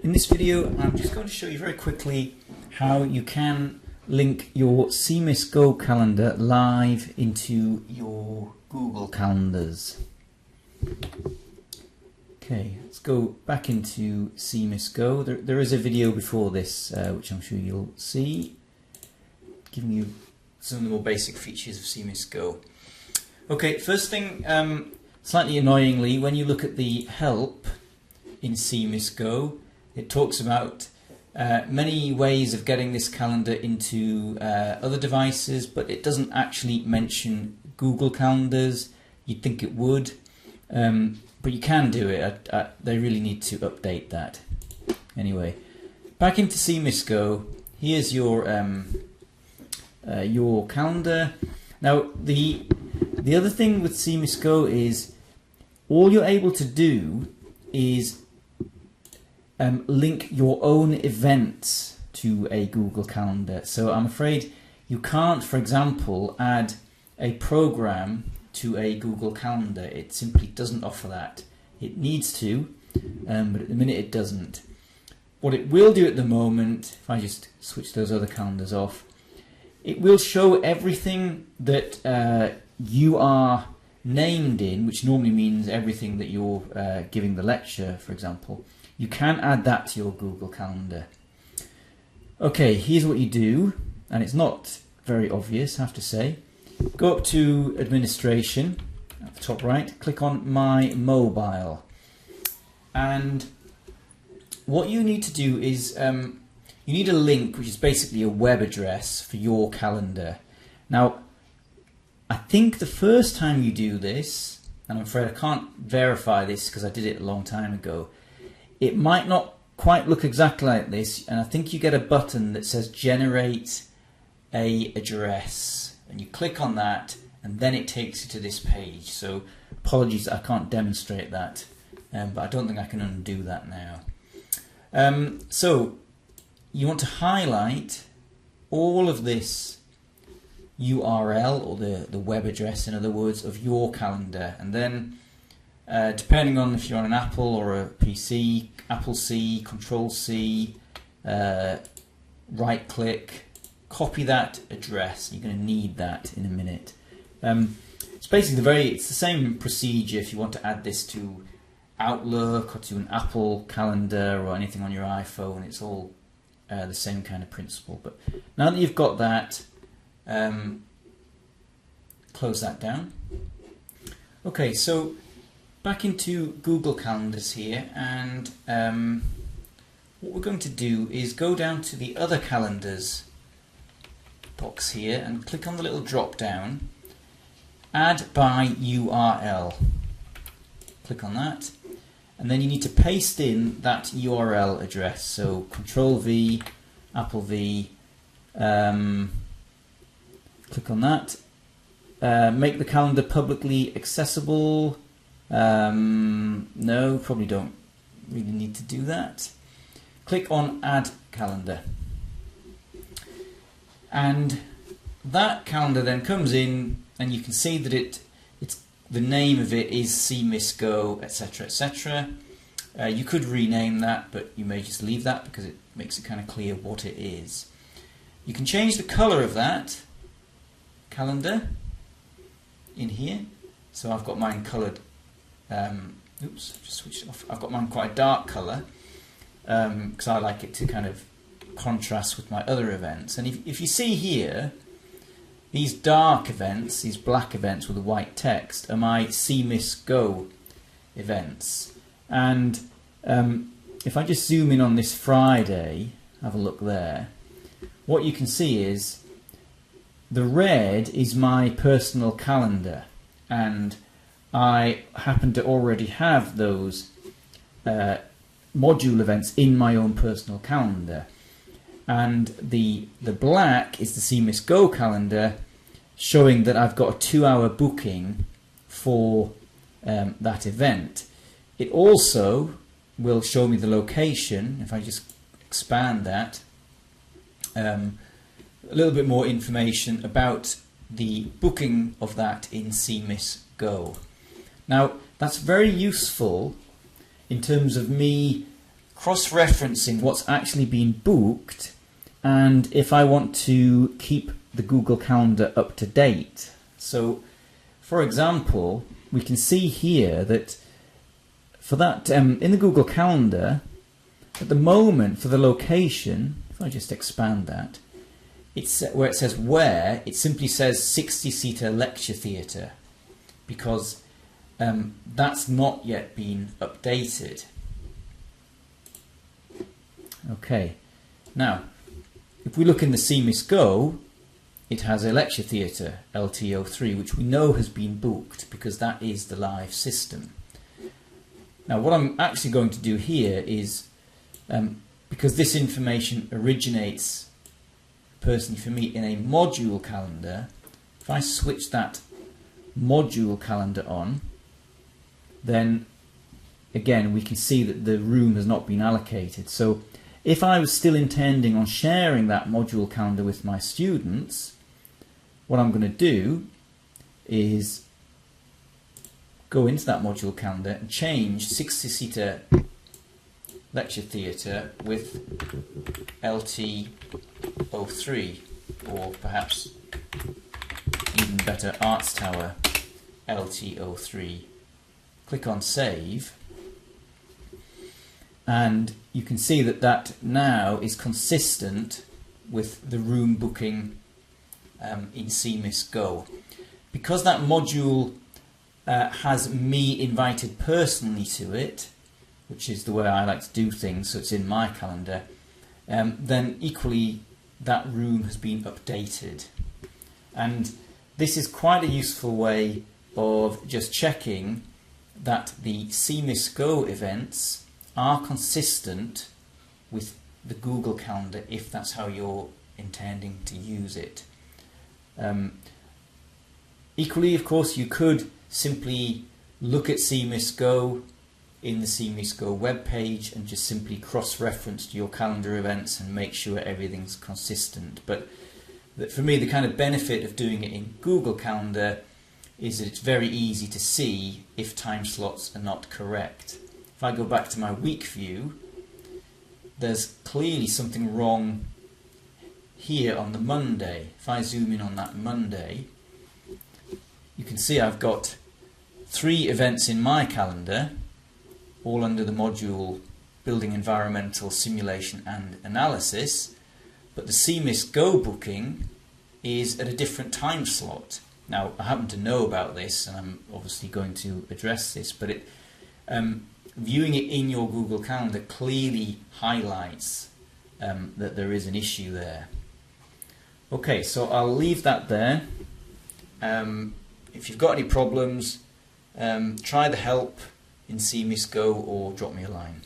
In this video, I'm just going to show you very quickly how you can link your CMISgo calendar live into your Google Calendars. Okay, let's go back into CMISgo. There is a video before this, which I'm sure you'll see, giving you some of the more basic features of CMISgo. Okay, first thing, slightly annoyingly, when you look at the help in CMISgo, it talks about many ways of getting this calendar into other devices, but it doesn't actually mention Google Calendars. You'd think it would, but you can do it. They really need to update that. Anyway, back into CMISgo. Here's your calendar. Now, the other thing with CMISgo is all you're able to do is link your own events to a Google Calendar. So I'm afraid you can't, for example, add a program to a Google Calendar. It simply doesn't offer that. It needs to, but at the minute it doesn't. What it will do at the moment, if I just switch those other calendars off, it will show everything that you are named in, which normally means everything that you're giving the lecture, for example. You can add that to your Google Calendar. Okay, here's what you do, and it's not very obvious, I have to say. Go up to Administration at the top right, click on My Mobile, and what you need to do is you need a link, which is basically a web address for your calendar. Now, I think the first time you do this, and I'm afraid I can't verify this because I did it a long time ago, it might not quite look exactly like this, and I think you get a button that says Generate a Address, and you click on that, and then it takes you to this page. So apologies that I can't demonstrate that, but I don't think I can undo that now. So you want to highlight all of this URL, or the web address, in other words, of your calendar, and then depending on if you're on an Apple or a PC, Apple C, Control C, right click, copy that address. You're going to need that in a minute. It's basically it's the same procedure if you want to add this to Outlook or to an Apple calendar or anything on your iPhone. It's all the same kind of principle. But now that you've got that, close that down. Okay, so back into Google Calendars here, and what we're going to do is go down to the Other Calendars box here and click on the little drop down, Add by URL. Click on that, and then you need to paste in that URL address. So Control V, Apple V, click on that. Make the calendar publicly accessible. No, probably don't really need to do that. Click on Add Calendar, and that calendar then comes in, and you can see that it's the name of it is CMISgo, etc., etc. You could rename that, but you may just leave that because it makes it kind of clear what it is. You can change the color of that calendar in here. So I've got mine colored. Oops, just switched off. I've got mine quite a dark color because I like it to kind of contrast with my other events. And if you see here, these dark events, these black events with the white text, are my CMISgo events. And if I just zoom in on this Friday, have a look there, what you can see is the red is my personal calendar, and I happen to already have those module events in my own personal calendar. And the black is the CMISgo calendar, showing that I've got a 2-hour booking for that event. It also will show me the location. If I just expand that, a little bit more information about the booking of that in CMISgo. Now, that's very useful in terms of me cross-referencing what's actually been booked and if I want to keep the Google Calendar up to date. So, for example, we can see here that for that in the Google Calendar, at the moment for the location, if I just expand that, it's where it says where, it simply says 60-seater lecture theatre, because that's not yet been updated. Okay, now if we look in the CMISgo, it has a lecture theatre LT03, which we know has been booked because that is the live system. Now what I'm actually going to do here is, because this information originates personally for me in a module calendar, if I switch that module calendar on, then again we can see that the room has not been allocated. So if I was still intending on sharing that module calendar with my students, what I'm going to do is go into that module calendar and change 60-seater lecture theatre with LT03, or perhaps even better, Arts Tower LT03. Click on Save, and you can see that that now is consistent with the room booking in CMISgo. Because that module has me invited personally to it, which is the way I like to do things, so it's in my calendar, then equally that room has been updated. And this is quite a useful way of just checking that the CMISgo events are consistent with the Google Calendar if that's how you're intending to use it. Equally, of course, you could simply look at CMISgo in the CMISgo web page and just simply cross-reference to your calendar events and make sure everything's consistent. But for me, the kind of benefit of doing it in Google Calendar is that it's very easy to see if time slots are not correct. If I go back to my week view, there's clearly something wrong here on the Monday. If I zoom in on that Monday, you can see I've got 3 events in my calendar, all under the module Building Environmental Simulation and Analysis, but the CMISgo booking is at a different time slot. Now, I happen to know about this, and I'm obviously going to address this, but viewing it in your Google Calendar clearly highlights that there is an issue there. Okay, so I'll leave that there. If you've got any problems, try the help in CMISgo or drop me a line.